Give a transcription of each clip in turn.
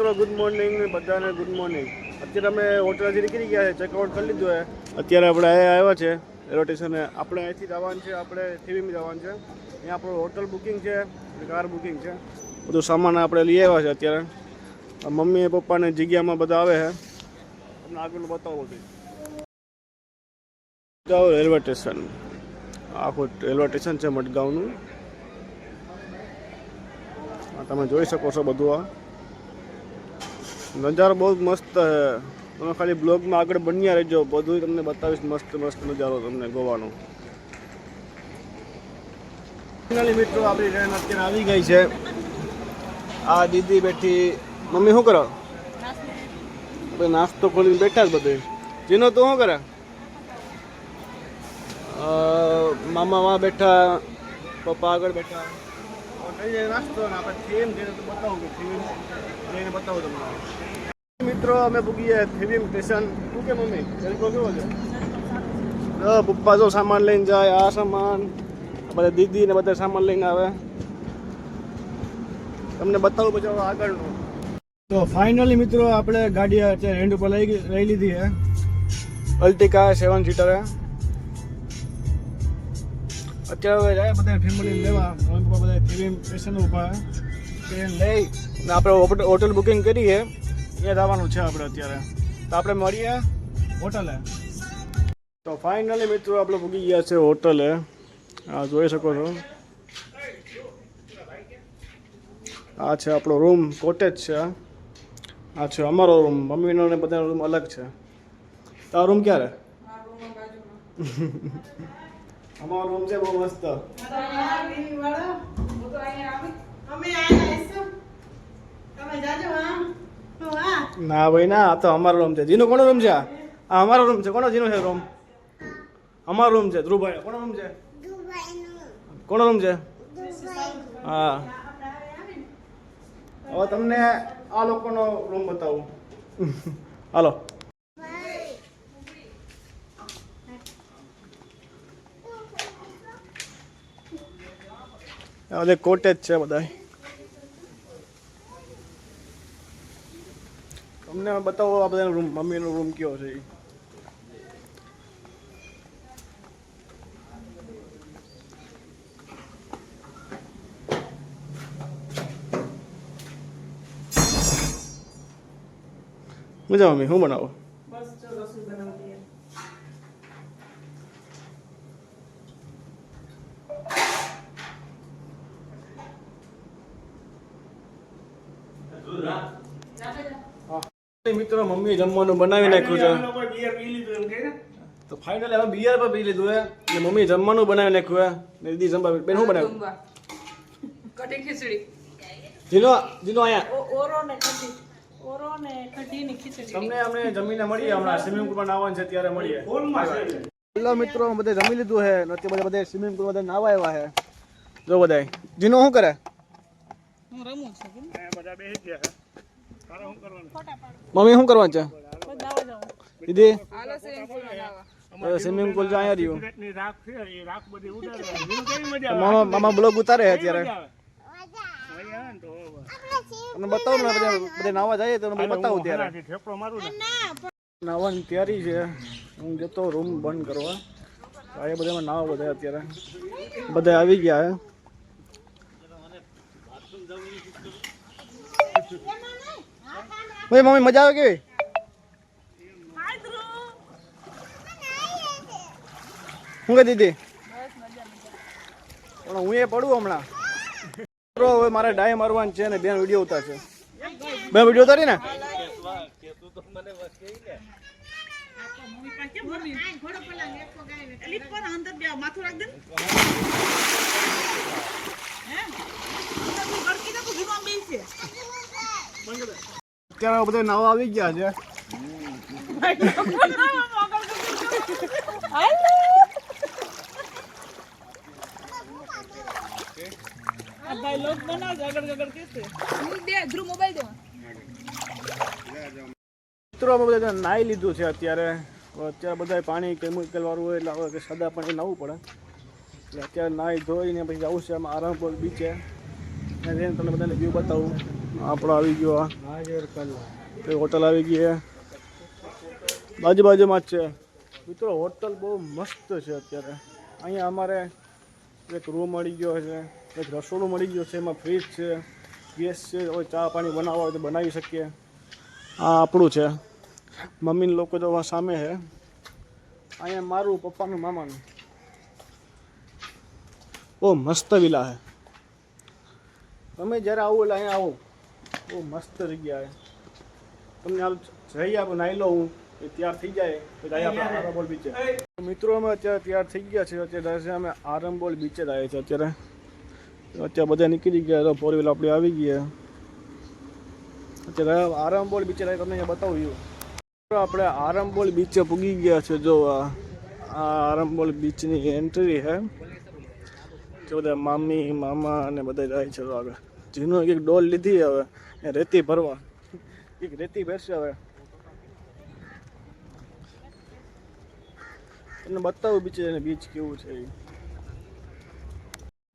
મિત્રો good morning બધાને good morning. અત્યારે અમે હોટલથી નીકળી ગયા છે, ચેકઆઉટ કરી લીધું છે. અત્યારે આપણે અહીંયા આવ્યા છે રેલવે સ્ટેશને. આપણે અહીંથી જવાનું છે, આપણે થીવીમ જવાનું છે. અહીંયા આપણું હોટલ બુકિંગ છે, કાર બુકિંગ છે, બધું સામાન આપણે લઈ આવ્યા છે. અત્યારે મમ્મી પપ્પાને જગ્યામાં બધા આવે છે, તમને આગળ બતાવો બધું. મડગાંવ રેલવે સ્ટેશન, આખું રેલવે સ્ટેશન છે મડગાંવનું. તમે જોઈ શકો છો બધું. આ નજારો બહુ મસ્ત છે. તમે ખાલી બ્લોગમાં આગળ બન્યા રહેજો, બધું તમને બતાવીશ. મસ્ત મસ્ત નજારો તમને ગોવાનો. ફાઇનલી મિત્રો આપણી ટ્રેન અત્યારે આવી ગઈ છે. આ દીદી બેઠી. મમ્મી શું કરો? નાસ્તો ખોલીને બેઠા જ બધે. જીનો તું શું કરે? મામા માં બેઠા, પપ્પા આગળ બેઠા. નાસ્તો આપણે થીમ જઈને તો બતાવું કે થીમ જઈને બતાવું તમને. મિત્રો અમે પૂગી ગયા થીમ સ્ટેશન. શું કે મમ્મી તરીકો કેવો છે? પપ્પા જો સામાન લઈને જાય. આ સામાન બધા દીદી ને બધા સામાન લઈને આવે. તમને બતાવું પછી આગળનું. તો ફાઇનલી મિત્રો આપણે ગાડી અત્યારે રેન્ટ ઉપર લઈ લીધી છે. અલ્ટિકા 7 સીટર. અત્યારે જાય બધા ફેમિલી લેવા. મમ્મી પપ્પા બધા થીમ સ્ટેશન ઉપર ટ્રેન લઈ ને આપણે હોટલ બુકિંગ કરીએ. અહીંયા જવાનું છે આપણે અત્યારે. તો આપણે મળીએ હોટલે. તો ફાઇનલી મિત્રો આપણે પૂગી ગયા છે હોટલે. આ જોઈ શકો છો. આ છે આપણો રૂમ, કોટેજ છે. આ છે અમારો રૂમ. મમ્મીનો ને બધાનો રૂમ અલગ છે. તો આ રૂમ ક્યારે? અમારો રૂમ છે બહુ મસ્ત. ના ભાઈ ના, આ તો અમારો રૂમ છે. જીનો કોનો રૂમ છે? આ અમારો રૂમ છે. કોનો જીનો છે રૂમ? અમારો રૂમ છે. ધ્રુવભાઈ કોનો રૂમ છે? કોનો રૂમ છે? હા. હવે તમને આ લોકોનો રૂમ બતાવું. હાલો. આ કોટેજ છે બધા. તમને બતાવો આ બધા રૂમ. મમ્મીનો રૂમ કયો છે? મજા મમ્મી શું બનાવો? બસ જો રસોઈ બનાવતી. મિત્રો મમ્મી જમવાનું બનાવી નાખ્યું છે. તો ફાઇનલી હવે બિયર પર પી લીધું છે. મમ્મી જમવાનું બનાવી નાખ્યું છે. દીદી જમવા. બેન શું બનાવ્યું? કઢી ખીચડી. જીનો જીનો અહીંયા ઓરો ને કઢી ની ખીચડી. તમને અમને જમીને મળીએ. હમણાં સ્વિમિંગ પુલમાં નાવાનું છે ત્યારે મળીએ. હેલો મિત્રો, બધે જમી લીધું છે. અત્યારે બધા સ્વિમિંગ પુલ બધા નાવા આવ્યા છે. જો બધા. જીનો શું કરે? હું રમું છું. બધા બેસી ગયા છે. મમ્મી શું કરવાનું છે? દીદી સ્વિમિંગ પુલ અહીંયા રહ્યું. મામા બ્લોગ ઉતારે અત્યારે. તમને બતાવો ને બધા નાવા જાય તો બતાવું. ત્યારે નાવાની તૈયારી છે. હું જતો રૂમ બંધ કરવા. આ બધા નાવા બધા અત્યારે બધા આવી ગયા હે. મમ્મી મજા આવે કેવી? શું કે દીદી? પણ હું એ પડું હમણાં. હવે મારે ડાય મારવાનું છે ને બેન વિડીયો ઉતારશે. બે વિડીયો ઉતારી ને. અત્યારે બધા નવા આવી ગયા છે. મિત્રો બધા નાહી લીધું છે અત્યારે. બધા પાણી કેમિકલ વાળું હોય એટલે સાદા પાણી નાહવું પડે. એટલે અત્યારે નાહી ધોઈને પછી જવું છે આરામપુર બીચે. તમને બધાને વ્યૂ બતાવું. આપણો આવી ગયો આ હોટલ આવી ગઈ છે બાજુમાં જ છે મિત્રો. હોટલ બહુ મસ્ત છે અત્યારે. અહીંયા અમારે એક રૂમ મળી ગયો છે, એક રસોડું મળી ગયો છે, એમાં ફ્રીજ છે, ગેસ છે, કોઈ ચા પાણી બનાવવા હોય તો બનાવી શકીએ. આ આપણું છે. મમ્મીને લોકો તો સામે છે. અહીંયા મારું, પપ્પાનું, મામાનું. બહુ મસ્ત વિલા છે. તમે જ્યારે આવો એટલે અહીંયા આવો, બહુ મસ્ત જગ્યા છે. તમને હાલ જઈ આપણે નાહી લો, હું તૈયાર થઈ જાય તો જાય આપણે આરંબોલ બીચે. મિત્રો અમે અત્યારે તૈયાર થઈ ગયા છે. અત્યારે અમે આરંબોલ બીચે જ આવ્યા છે. અત્યારે બધા નીકળી ગયા તો ફોર વ્હીલ આપણી આવી ગઈ. અત્યારે આરંબોલ બીચે તમને અહીંયા બતાવ્યું. આપણે આરંબોલ બીચે પૂગી ગયા છે. જો આ આરંબોલ બીચની એન્ટ્રી છે. જે બધા મામી મામા અને બધા જાય છે. આગળ જેનું એક ડોલ લીધી હવે રેતી ભરવા, એક રેતી ભરશે હવે. તમને બતાવું બીચે બીચ કેવું છે.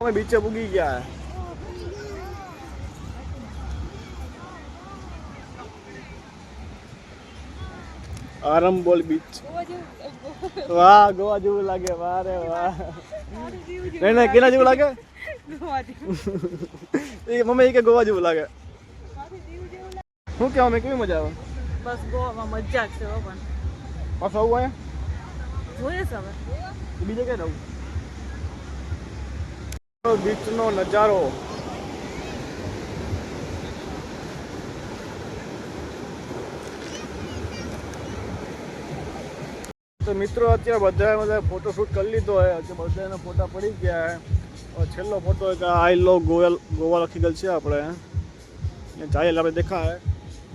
અમે બીચે પૂગી ગયા. આરંબોલ બીચ. વાહ, ગોવા જેવું લાગે. વાહ રે વાહ. નહીં કેના જેવું લાગે? એ મમ્મી કે ગોવા જેવું લાગે. શું કહેવા મેં, કેવી મજા આવે? બસ ગોવામાં મજા જ છે હો. પણ પાછું આવું અહીંયા જોઈએ છે હવે બીજે ક્યાં જવું? બીચનો નજારો. તો મિત્રો અત્યારે બધા ફોટોશૂટ કરી લીધો હોય. અત્યારે બધાના ફોટા પડી ગયા. છેલ્લો ફોટો એક આઈ લવ ગોવા લખી ગયેલ છે. આપણે જાય આપણે દેખાય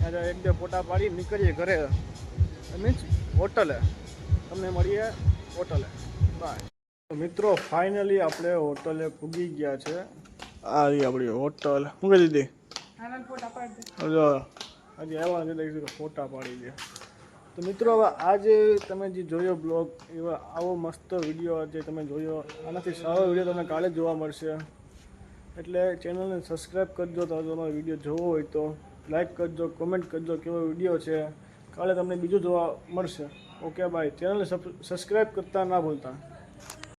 ત્યાં એક બે ફોટા પાડી નીકળીએ ઘરે, મીન્સ હોટલે. તમને મળીએ હોટલે. બાય. મિત્રો ફાઇનલી આપણે હોટલે પૂગી ગયા છે. આ રહી આપણી હોટલ. શું કહી દીધી? હજી આવ્યા નથી, ફોટા પાડી દે. તો મિત્રો હવે આજે તમે જે જોયો બ્લોગ, એવા આવો મસ્ત વિડીયો આજે તમે જોયો. આનાથી સારો વિડીયો તમને કાલે જોવા મળશે. એટલે ચેનલને સબસ્ક્રાઈબ કરજો. તો તમારો વિડીયો જોવો હોય તો લાઈક કરજો, કોમેન્ટ કરજો કેવો વિડીયો છે. કાલે તમને બીજું જોવા મળશે. Okay bye. ચેનલને સબસ્ક્રાઈબ કરતા ના ભૂલતા.